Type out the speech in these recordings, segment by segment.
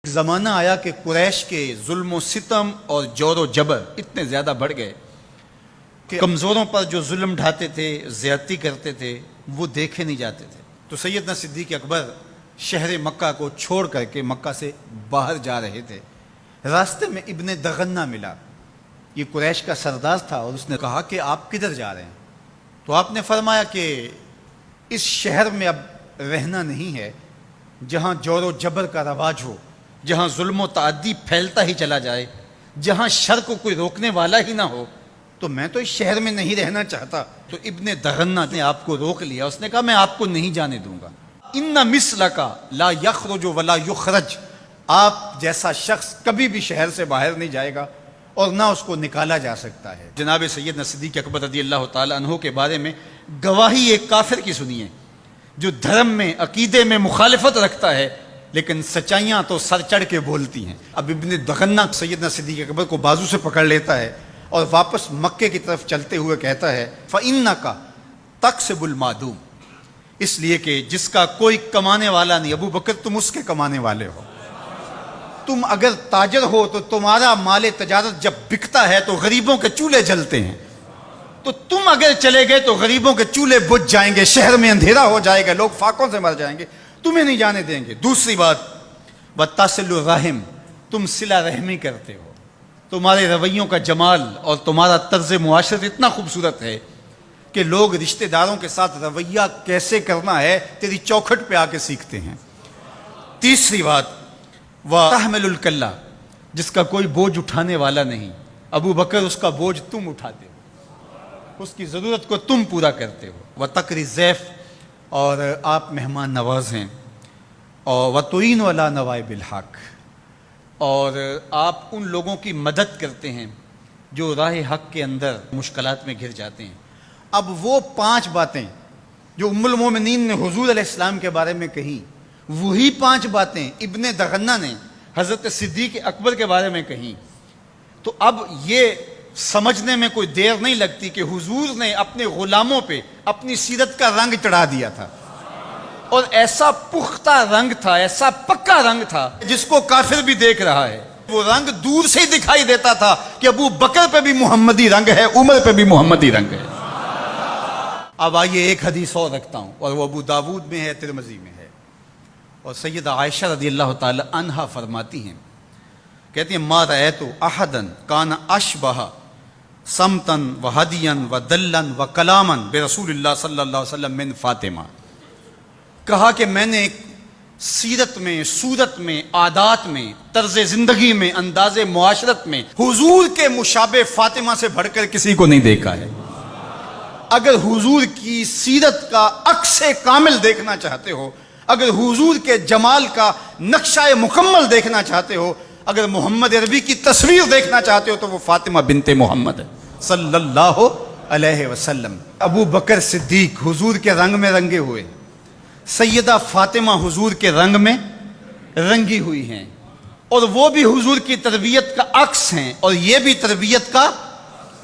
زمانہ آیا کہ قریش کے ظلم و ستم اور جور و جبر اتنے زیادہ بڑھ گئے کہ کمزوروں پر جو ظلم ڈھاتے تھے، زیادتی کرتے تھے، وہ دیکھے نہیں جاتے تھے۔ تو سیدنا صدیق اکبر شہر مکہ کو چھوڑ کر کے مکہ سے باہر جا رہے تھے۔ راستے میں ابن دغنہ ملا، یہ قریش کا سردار تھا، اور اس نے کہا کہ آپ کدھر جا رہے ہیں؟ تو آپ نے فرمایا کہ اس شہر میں اب رہنا نہیں ہے جہاں جور و جبر کا رواج ہو، جہاں ظلم و تعدی پھیلتا ہی چلا جائے، جہاں شر کو کوئی روکنے والا ہی نہ ہو، تو میں تو اس شہر میں نہیں رہنا چاہتا۔ تو ابن دغنہ نے آپ کو روک لیا، اس نے کہا میں آپ کو نہیں جانے دوں گا۔ ان مثلک لا یخرج ولا یخرج، آپ جیسا شخص کبھی بھی شہر سے باہر نہیں جائے گا اور نہ اس کو نکالا جا سکتا ہے۔ جناب سیدنا صدیق اکبر رضی اللہ تعالی عنہ کے بارے میں گواہی ایک کافر کی سنیے جو دھرم میں، عقیدے میں مخالفت رکھتا ہے، لیکن سچائیاں تو سر چڑھ کے بولتی ہیں۔ اب ابن دغنہ سیدنا صدیق اکبر کو بازو سے پکڑ لیتا ہے اور واپس مکے کی طرف چلتے ہوئے کہتا ہے فَإِنَّكَ تَكْسِبُ الْمَعْدُومَ، اس لیے کہ جس کا کوئی کمانے والا نہیں، ابو بکر تم اس کے کمانے والے ہو۔ تم اگر تاجر ہو تو تمہارا مال تجارت جب بکتا ہے تو غریبوں کے چولہے جلتے ہیں، تو تم اگر چلے گئے تو غریبوں کے چولہے بجھ جائیں گے، شہر میں اندھیرا ہو جائے گا، لوگ فاقوں سے مر جائیں گے، تمہیں نہیں جانے دیں گے۔ دوسری بات وَتَصِلُ الرَّحِمَ، تم صلہ رحمی کرتے ہو، تمہارے رویوں کا جمال اور تمہارا طرز معاشرت اتنا خوبصورت ہے کہ لوگ رشتہ داروں کے ساتھ رویہ کیسے کرنا ہے تیری چوکھٹ پہ آ کے سیکھتے ہیں۔ تیسری بات وَتَحْمِلُ الْكَلَّ، جس کا کوئی بوجھ اٹھانے والا نہیں، ابو بکر اس کا بوجھ تم اٹھاتے ہو، اس کی ضرورت کو تم پورا کرتے ہو۔ وَتَقْرِي الضَّيْفَ، اور آپ مہمان نواز ہیں، اور وَتُعِينُ عَلَى نَوَائِبِ الْحَقِّ، اور آپ ان لوگوں کی مدد کرتے ہیں جو راہ حق کے اندر مشکلات میں گھر جاتے ہیں۔ اب وہ 5 باتیں جو ام المومنین نے حضور علیہ السلام کے بارے میں کہیں، وہی 5 باتیں ابن دغنہ نے حضرت صدیق اکبر کے بارے میں کہیں۔ تو اب یہ سمجھنے میں کوئی دیر نہیں لگتی کہ حضور نے اپنے غلاموں پہ اپنی سیرت کا رنگ چڑھا دیا تھا، اور ایسا پختہ رنگ تھا، ایسا پکا رنگ تھا جس کو کافر بھی دیکھ رہا ہے۔ وہ رنگ دور سے ہی دکھائی دیتا تھا کہ ابو بکر پہ بھی محمدی رنگ ہے، عمر پہ بھی محمدی رنگ ہے۔ اب آئیے ایک حدیث اور رکھتا ہوں، اور وہ ابو داود میں ہے، ترمذی میں ہے، اور سیدہ عائشہ رضی اللہ تعالی عنہا فرماتی ہیں، کہتی ہیں ما رأیت احدا کان اشبہ سمتا وہدیا ودلا وکلاما برسول اللہ صلی اللہ علیہ وسلم من فاطمہ، کہا کہ میں نے سیرت میں، صورت میں، عادات میں، طرز زندگی میں، انداز معاشرت میں حضور کے مشابہ فاطمہ سے بڑھ کر کسی کو نہیں دیکھا ہے۔ اگر حضور کی سیرت کا عکس کامل دیکھنا چاہتے ہو، اگر حضور کے جمال کا نقشہ مکمل دیکھنا چاہتے ہو، اگر محمد عربی کی تصویر دیکھنا چاہتے ہو تو وہ فاطمہ بنت محمد ہے صلی اللہ علیہ وسلم۔ ابو بکر صدیق حضور کے رنگ میں رنگے ہوئے، سیدہ فاطمہ حضور کے رنگ میں رنگی ہوئی ہیں، اور وہ بھی حضور کی تربیت کا عکس ہیں، اور یہ بھی تربیت کا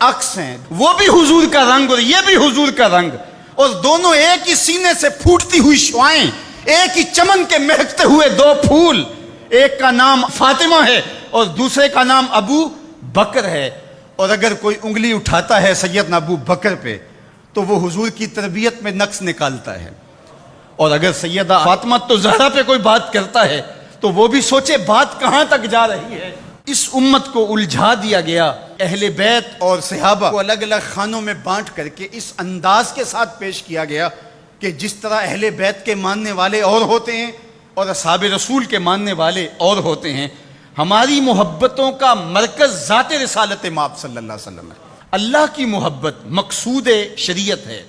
عکس ہیں۔ وہ بھی حضور کا رنگ اور یہ بھی حضور کا رنگ، اور دونوں ایک ہی سینے سے پھوٹتی ہوئی شعائیں، ایک ہی چمن کے مہکتے ہوئے 2 پھول، ایک کا نام فاطمہ ہے اور دوسرے کا نام ابو بکر ہے۔ اور اگر کوئی انگلی اٹھاتا ہے سیدنا ابو بکر پہ تو وہ حضور کی تربیت میں نقص نکالتا ہے، اور اگر سیدہ فاطمہ تو زہرا پہ کوئی بات کرتا ہے تو وہ بھی سوچے بات کہاں تک جا رہی ہے۔ اس امت کو الجھا دیا گیا، اہل بیت اور صحابہ کو الگ الگ خانوں میں بانٹ کر کے اس انداز کے ساتھ پیش کیا گیا کہ جس طرح اہل بیت کے ماننے والے اور ہوتے ہیں اور اصحاب رسول کے ماننے والے اور ہوتے ہیں۔ ہماری محبتوں کا مرکز ذات رسالت مآب صلی اللہ علیہ وسلم ہے۔ اللہ کی محبت مقصود شریعت ہے،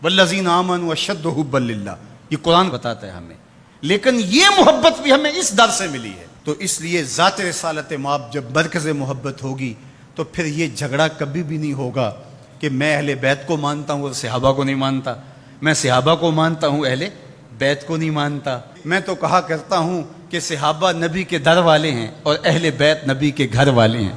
والذین آمنوا اشد حبا للہ، یہ قرآن بتاتا ہے ہمیں، لیکن یہ محبت بھی ہمیں اس در سے ملی ہے۔ تو اس لیے ذات رسالت مآب جب مرکز محبت ہوگی تو پھر یہ جھگڑا کبھی بھی نہیں ہوگا کہ میں اہل بیت کو مانتا ہوں اور صحابہ کو نہیں مانتا، میں صحابہ کو مانتا ہوں اہل بیت کو نہیں مانتا۔ میں تو کہا کرتا ہوں کہ صحابہ نبی کے در والے ہیں اور اہل بیت نبی کے گھر والے ہیں۔